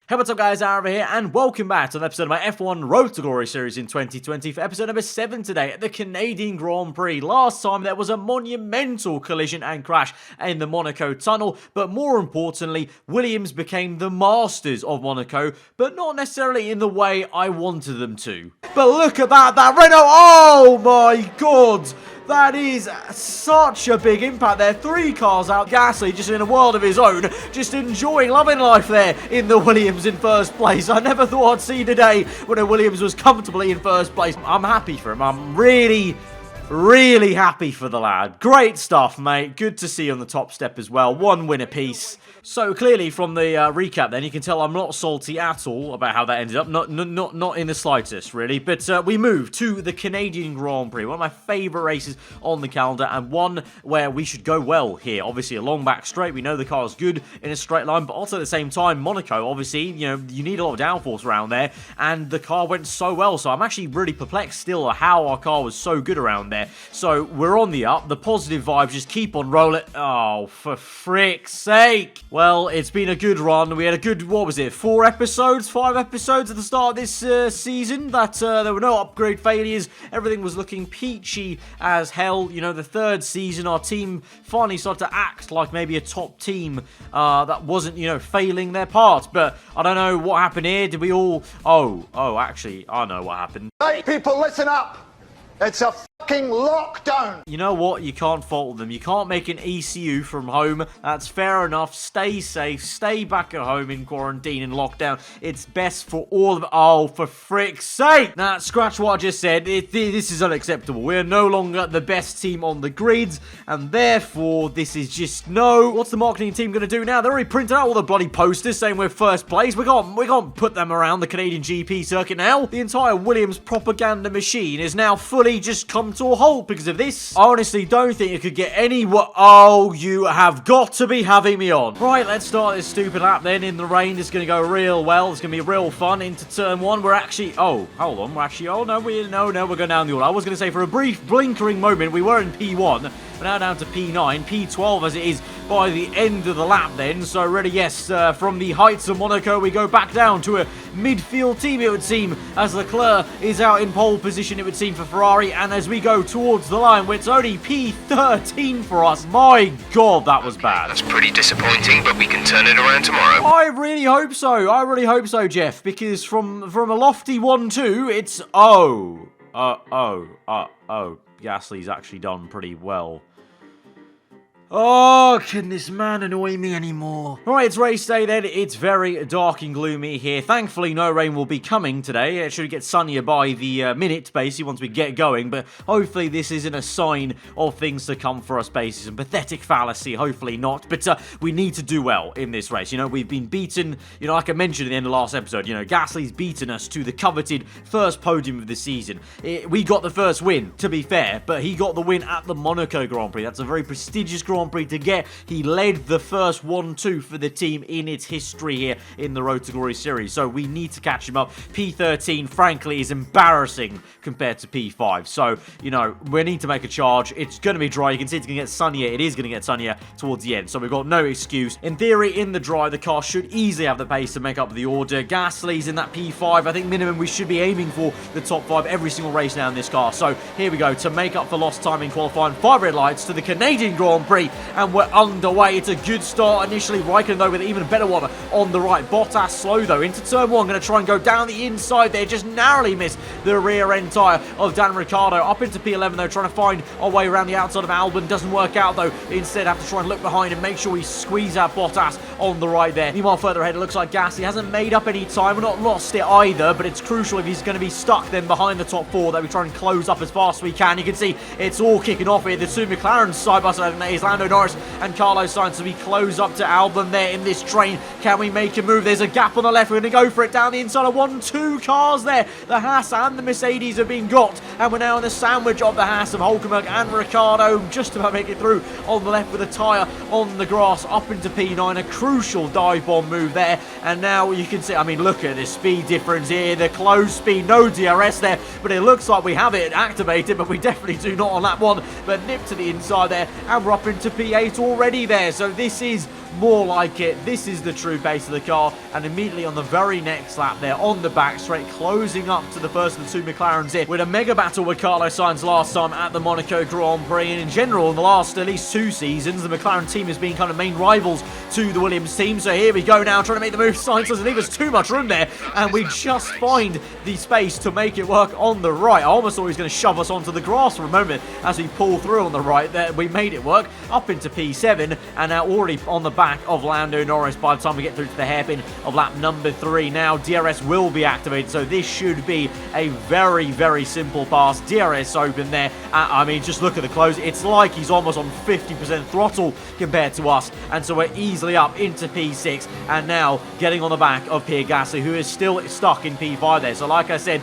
Hey, what's up guys, aarava here, and welcome back to an episode of my F1 Road to Glory series in 2020 for episode number 7 today at the Canadian Grand Prix. Last time there was a monumental collision and crash in the Monaco tunnel, but more importantly, Williams became the masters of Monaco, but not necessarily in the way I wanted them to. But look at that Renault, oh my god! That is such a big impact there. 3 cars out. Gasly just in a world of his own. Just enjoying, loving life there in the Williams in first place. I never thought I'd see today when a Williams was comfortably in first place. I'm happy for him. I'm really happy for the lad. Great stuff, mate. Good to see you on the top step as well. 1 win apiece. So clearly from the recap then, you can tell I'm not salty at all about how that ended up. Not in the slightest, really. But we move to the Canadian Grand Prix. One of my favourite races on the calendar, and one where we should go well here. Obviously, a long back straight. We know the car's good in a straight line, but also at the same time, Monaco, obviously, you know, you need a lot of downforce around there, and the car went so well. So I'm actually really perplexed still how our car was so good around there. So we're on the up. The positive vibes just keep on rolling. Oh, for frick's sake. Well, it's been a good run. We had a good, what was it, 5 episodes at the start of this season. That there were no upgrade failures. Everything was looking peachy as hell. You know, the 3rd season, our team finally started to act like maybe a top team that wasn't, you know, failing their part. But I don't know what happened here. Did we all... Oh, actually, I know what happened. Hey, people, listen up. It's a fucking lockdown. You know what? You can't fault them. You can't make an ECU from home. That's fair enough. Stay safe. Stay back at home in quarantine and lockdown. It's best for all of... Oh, for frick's sake. Nah, scratch what I just said. This is unacceptable. We're no longer the best team on the grids, and therefore, this is just no... What's the marketing team going to do now? They're already printed out all the bloody posters saying we're first place. We can't put them around the Canadian GP circuit now. The entire Williams propaganda machine is now fully just come to a halt because of this. I honestly don't think it could get any... Oh, you have got to be having me on. Right, let's start this stupid lap then in the rain. It's going to go real well. It's going to be real fun into turn 1. We're actually... Oh, hold on. We're actually... Oh, no, we're going down the order. I was going to say for a brief blinkering moment, we were in P1. We're now down to P9, P12 as it is by the end of the lap then. So really, yes, from the heights of Monaco, we go back down to a midfield team, it would seem, as Leclerc is out in pole position, it would seem, for Ferrari. And as we go towards the line, where it's only P13 for us. My God, that was bad. That's pretty disappointing, but we can turn it around tomorrow. I really hope so. I really hope so, Jeff, because from a lofty 1-2, it's... Gasly's actually done pretty well. Oh, can this man annoy me anymore? Alright, it's race day then. It's very dark and gloomy here. Thankfully, no rain will be coming today. It should get sunnier by the minute, basically, once we get going. But hopefully this isn't a sign of things to come for us, basically. Some pathetic fallacy. Hopefully not. But we need to do well in this race. You know, we've been beaten, you know, like I mentioned at the end of the last episode, you know, Gasly's beaten us to the coveted first podium of the season. We got the first win, to be fair, but he got the win at the Monaco Grand Prix. That's a very prestigious Grand Prix to get. He led the first 1-2 for the team in its history here in the Road to Glory series, so we need to catch him up. P13, frankly, is embarrassing compared to P5, so, you know, we need to make a charge. It's going to be dry. You can see it's going to get sunnier. It is going to get sunnier towards the end, so we've got no excuse. In theory, in the dry, the car should easily have the pace to make up the order. Gasly's in that P5. I think minimum we should be aiming for the top 5 every single race now in this car, so here we go to make up for lost time in qualifying. 5 red lights to the Canadian Grand Prix, and we're underway. It's a good start initially. Raikkonen, though, with an even better one on the right. Bottas slow, though, into turn 1. Going to try and go down the inside there. Just narrowly missed the rear end tyre of Dan Ricciardo. Up into P11, though, trying to find our way around the outside of Albon. Doesn't work out, though. Instead, have to try and look behind and make sure we squeeze out Bottas on the right there. Meanwhile, further ahead, it looks like Gasly hasn't made up any time. We're not lost it either, but it's crucial if he's going to be stuck then behind the top 4 that we try and close up as fast as we can. You can see it's all kicking off here. The two McLarens side by side, that is Lando Norris and Carlos Sainz. So we close up to Albon there in this train. Can we make a move? There's a gap on the left. We're going to go for it down the inside of 1-2 cars there. The Haas and the Mercedes have been got, and we're now in the sandwich of the Haas of Hulkenberg and Ricciardo. Just about make it through on the left with a tyre on the grass up into P9. A crucial dive bomb move there. And now you can see, I mean, look at this speed difference here. The close speed, no DRS there, but it looks like we have it activated, but we definitely do not on lap 1. But nip to the inside there, and we're up into P8 already there. So this is more like it. This is the true pace of the car, and immediately on the very next lap there, on the back straight, closing up to the first of the two McLarens here, with a mega battle with Carlos Sainz last time at the Monaco Grand Prix, and in general, in the last at least 2 seasons, the McLaren team has been kind of main rivals to the Williams team. So here we go now, trying to make the move. Sainz doesn't leave us too much room there, and we just find the space to make it work on the right. I almost thought he was going to shove us onto the grass for a moment as we pull through on the right there. We made it work up into P7, and now already on the back of Lando Norris by the time we get through to the hairpin of lap number 3. Now DRS will be activated, so this should be a very, very simple pass. DRS open there. I mean, just look at the close. It's like he's almost on 50% throttle compared to us, and so we're easily up into P6, and now getting on the back of Pierre Gasly, who is still stuck in P5 there. So like I said,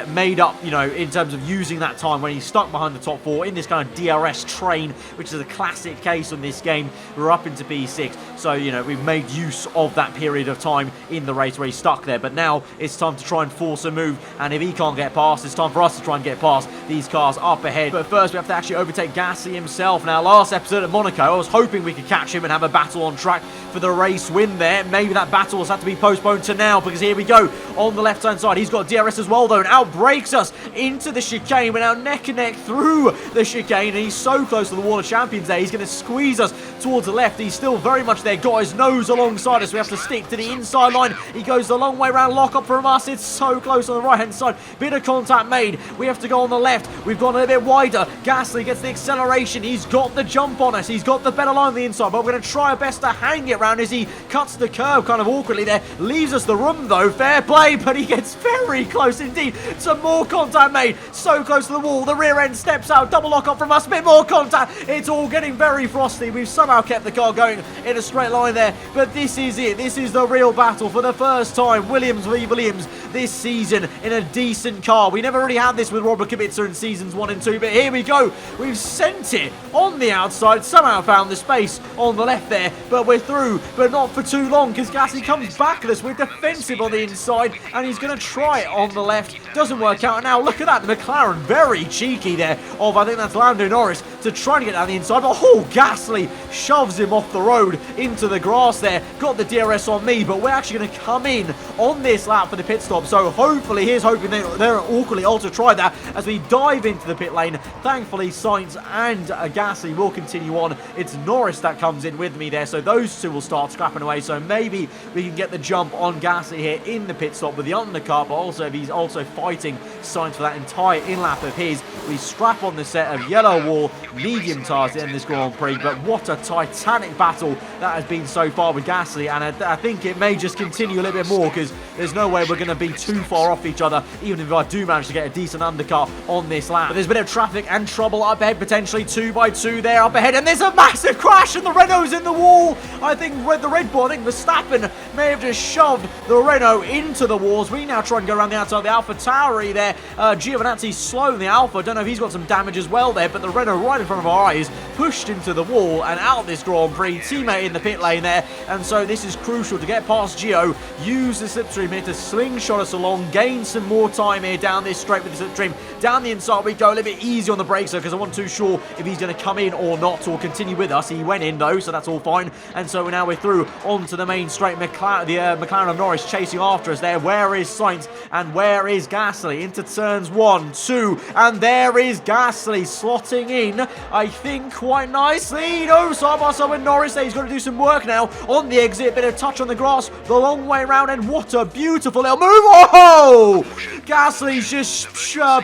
made up, you know, in terms of using that time when he's stuck behind the top 4 in this kind of DRS train, which is a classic case on this game. We're up into P6, so, you know, we've made use of that period of time in the race where he's stuck there. But now it's time to try and force a move, and if he can't get past, it's time for us to try and get past these cars up ahead. But first we have to actually overtake Gasly himself. Now, last episode at Monaco, I was hoping we could catch him and have a battle on track for the race win there. Maybe that battle has had to be postponed to now, because here we go on the left hand side. He's got DRS as well though, and outbrakes us into the chicane. We're now neck and neck through the chicane, and he's so close to the wall of champions there. He's going to squeeze us towards the left. He's still very much there, got his nose alongside us. We have to stick to the inside line. He goes the long way around, lock up from us. It's so close on the right hand side. Bit of contact made. We have to go on the left. We've gone a little bit wider. Gasly gets the acceleration. He's got the jump on us. He's got the better line on the inside, but we're going to try our best to hang it round as he cuts the curve kind of awkwardly there. Leaves us the room though. Fair play, but he gets very close indeed. Some more contact made. So close to the wall. The rear end steps out. Double lock up from us. Bit more contact. It's all getting very frosty. We've somehow kept the car going in a straight line there, but this is it. This is the real battle for the first time. Williams v Williams this season in a decent car. We never really had this with Robert Kubica in seasons 1 and 2, but here we go. We've sent it on the outside. Somehow found the space on the left there, but we're through, but not for too long, because Gasly comes back at us. We're defensive on the inside, and he's going to try it on the left. Doesn't work out. And now look at that, the McLaren very cheeky there of, I think that's Lando Norris, to try and get down the inside, but Gasly shoves him off the road into the grass there. Got the DRS on me, but we're actually going to come in on this lap for the pit stop. So hopefully, here's hoping they're awkwardly also try that as we dive into the pit lane. Thankfully, Sainz and Gasly will continue on. It's Norris that comes in with me there, so those two will start scrapping away. So maybe we can get the jump on Gasly here in the pit stop with the undercut, but also if he's also fighting Sainz for that entire in-lap of his, we strap on the set of yellow wall medium tyres to end this Grand Prix. But what a titanic battle that has been so far with Gasly, and I think it may just continue a little bit more, because there's no way we're going to be too far off each other, even if I do manage to get a decent undercut on this lap. But there's a bit of traffic and trouble up ahead, potentially 2 by 2 there up ahead, and there's a massive crash, and the Renault's in the wall. I think the Red Bull, I think Verstappen may have just shoved the Renault into the walls. We now try and go around the outside of the Alpha Tauri there. Giovinazzi's slow in the Alpha. I don't know if he's got some damage as well there, but the Renault right in front of our eyes pushed into the wall and out of this Grand Prix. Teammate in the pit lane there, and so this is crucial to get past Gio, use the slipstream here to slingshot us along, gain some more time here down this straight with the slipstream. Down the inside we go, a little bit easy on the brakes though, because I wasn't too sure if he's going to come in or not, or continue with us. He went in though, so that's all fine, and so now we're through onto the main straight. McLaren of Norris chasing after us there. Where is Sainz and where is Gasly? Into turns 1, 2, and there is Gasly slotting in, I think, quite nicely. No, side by side with Norris there. He's got to do some work now on the exit. Bit of touch on the grass, the long way around, and what a beautiful little move. Oh! Gasly's just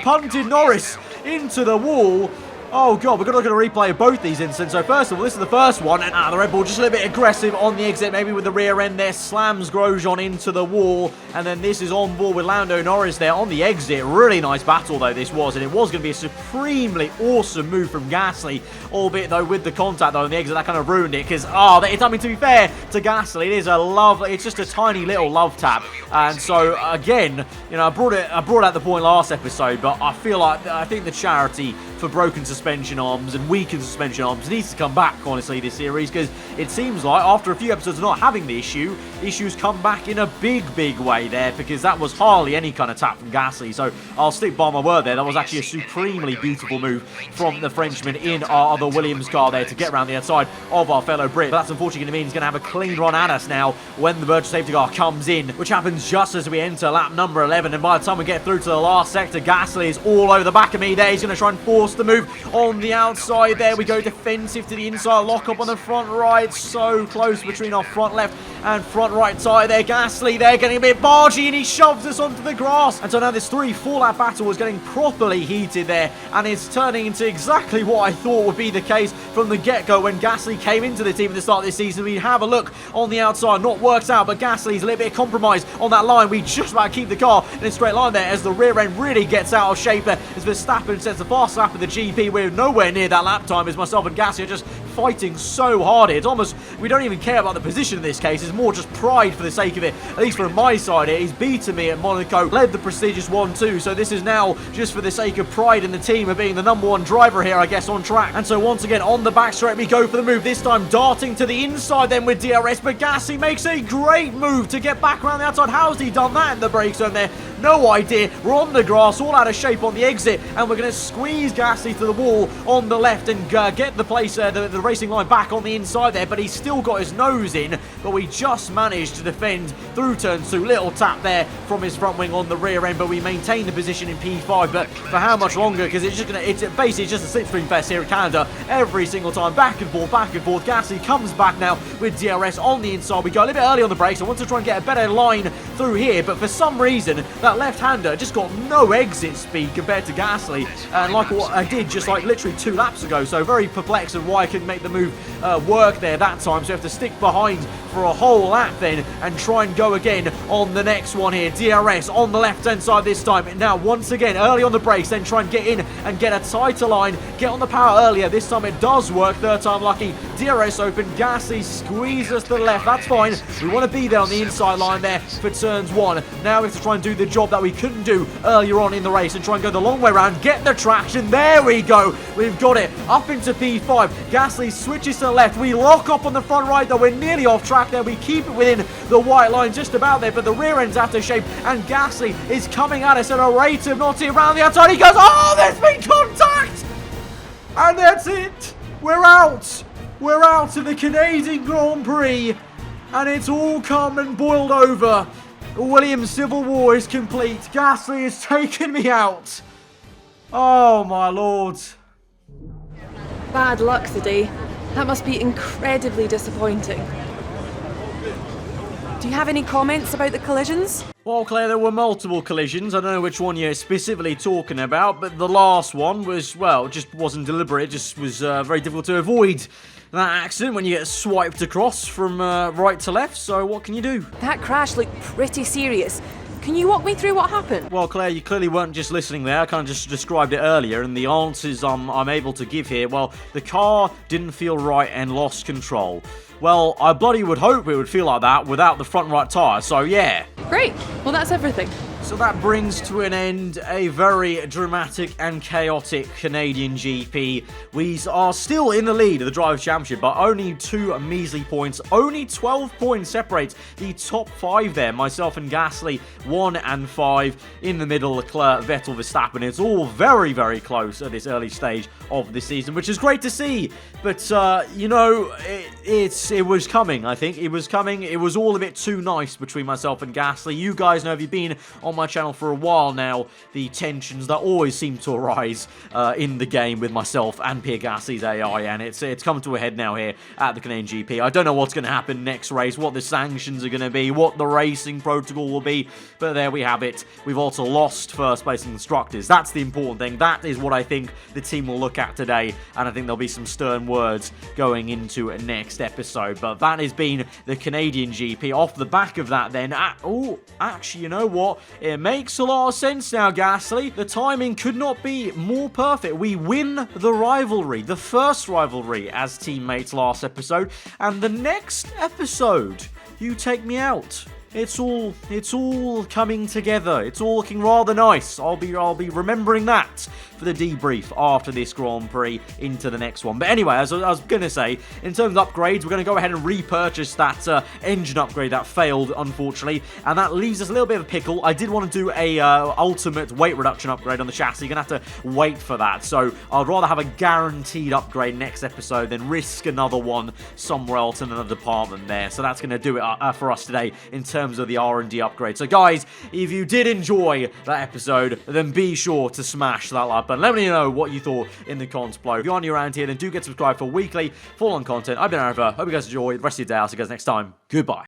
punted Norris into the wall. Oh god, we're going to look at a replay of both these incidents. So first of all, this is the first one, and the Red Bull just a little bit aggressive on the exit, maybe with the rear end there, slams Grosjean into the wall, and then this is on board with Lando Norris there on the exit. Really nice battle though this was, and it was going to be a supremely awesome move from Gasly, albeit though with the contact though on the exit that kind of ruined it, because I mean, to be fair to Gasly, it is a lovely, it's just a tiny little love tap, and so again, you know, I brought out the point last episode, but I think the charity for broken suspension arms and weakened suspension arms needs to come back, honestly, this series, because it seems like after a few episodes of not having the issues come back in a big way there, because that was hardly any kind of tap from Gasly. So I'll stick by my word there. That was actually a supremely beautiful move from the Frenchman in our other Williams car there to get around the outside of our fellow Brit. But that's unfortunately going to mean he's going to have a clean run at us now when the virtual safety car comes in, which happens just as we enter lap number 11. And by the time we get through to the last sector, Gasly is all over the back of me there. He's going to try and force the move on the outside there. We go defensive to the inside, lock up on the front right. So close between our front left and front right tyre there. Gasly there getting a bit bargy, and he shoves us onto the grass. And so now this 3-4 lap battle is getting properly heated there, and it's turning into exactly what I thought would be the case from the get-go when Gasly came into the team at the start of this season. We have a look on the outside, not worked out, but Gasly's a little bit compromised on that line. We just about keep the car in a straight line there as the rear end really gets out of shape there, as Verstappen sets the fast lap of the GP. We're nowhere near that lap time as myself and Gasly are just fighting so hard here. It's almost, we don't even care about the position in this case. It's more just pride for the sake of it, at least from my side here. He's beaten me at Monaco, led the prestigious 1-2, so this is now just for the sake of pride in the team of being the #1 driver here, I guess, on track. And so once again, on the back straight, we go for the move, this time darting to the inside then with DRS, but Gasly makes a great move to get back around the outside. How's he done that in the brake zone there? No idea. We're on the grass, all out of shape on the exit, and we're going to squeeze Gasly to the wall on the left and get the place, the racing line back on the inside there, but he's still got his nose in, but we just managed to defend through turn 2. Little tap there from his front wing on the rear end, but we maintain the position in P5, but for how much longer? Because it's basically just a slipstream fest here at Canada every single time, back and forth. Gasly comes back now with DRS on the inside. We go a little bit early on the brakes. I want to try and get a better line through here, but for some reason that left-hander just got no exit speed compared to Gasly, and like what I did just like literally 2 laps ago. So very perplexed on why I couldn't make the move work there that time. So we have to stick behind for a whole lap then and try and go again on the next one here. DRS on the left-hand side this time. Now once again early on the brakes, then try and get in and get a tighter line, get on the power earlier. This time it does work, third time lucky. DRS open, Gasly squeezes to the left. That's fine. We want to be there on the inside line there for turns 1. Now we have to try and do the job that we couldn't do earlier on in the race and try and go the long way around, get the traction. There we go. We've got it up into P5. Gasly switches to the left. We lock up on the front right though. We're nearly off track there. We keep it within the white line just about there, but the rear end's out of shape and Gasly is coming at us at a rate of knots around the outside. He goes, oh, there's been contact! And that's it. We're out. We're out of the Canadian Grand Prix, and it's all come and boiled over. The Williams Civil War is complete. Gasly has taken me out. Oh my lord. Bad luck today. That must be incredibly disappointing. Do you have any comments about the collisions? Well, Claire, there were multiple collisions. I don't know which one you're specifically talking about, but the last one was, well, just wasn't deliberate. It just was very difficult to avoid that accident when you get swiped across from right to left. So what can you do? That crash looked pretty serious. Can you walk me through what happened? Well, Claire, you clearly weren't just listening there. I kind of just described it earlier, and the answers I'm able to give here, well, the car didn't feel right and lost control. Well, I bloody would hope it would feel like that without the front right tyre, so yeah. Great. Well, that's everything. So that brings to an end a very dramatic and chaotic Canadian GP. We are still in the lead of the Drivers' Championship, but only 2 measly points. Only 12 points separates the top 5 there. Myself and Gasly, 1 and 5. In the middle, Leclerc, Vettel, Verstappen. It's all very, very close at this early stage of the season, which is great to see. But, you know, it was coming, I think. It was coming. It was all a bit too nice between myself and Gasly. You guys know, if you've been on my channel for a while now, the tensions that always seem to arise in the game with myself and Pierre Gasly's AI, and it's come to a head now here at the Canadian GP. I don't know what's going to happen next race, what the sanctions are going to be, what the racing protocol will be, but there we have it. We've also lost first place in constructors. That's the important thing. That is what I think the team will look at today, and I think there'll be some stern words going into next episode. But that has been the Canadian GP. Off the back of that then, actually, you know what? It makes a lot of sense now, Gasly. The timing could not be more perfect. We win the rivalry, the first rivalry as teammates last episode, and the next episode, you take me out it's all coming together. It's all looking rather nice. I'll be remembering that for the debrief after this Grand Prix into the next one. But anyway, as I was going to say, in terms of upgrades, we're going to go ahead and repurchase that engine upgrade that failed, unfortunately, and that leaves us a little bit of a pickle. I did want to do a ultimate weight reduction upgrade on the chassis. You're going to have to wait for that, so I'd rather have a guaranteed upgrade next episode than risk another one somewhere else in another department there. So that's going to do it for us today in terms of the R&D upgrade. So guys, if you did enjoy that episode, then be sure to smash that like button. Let me know what you thought in the comments below. If you're new around here, then do get subscribed for weekly full-on content. I've been aarava. Hope you guys enjoy the rest of your day. I'll see you guys next time. Goodbye.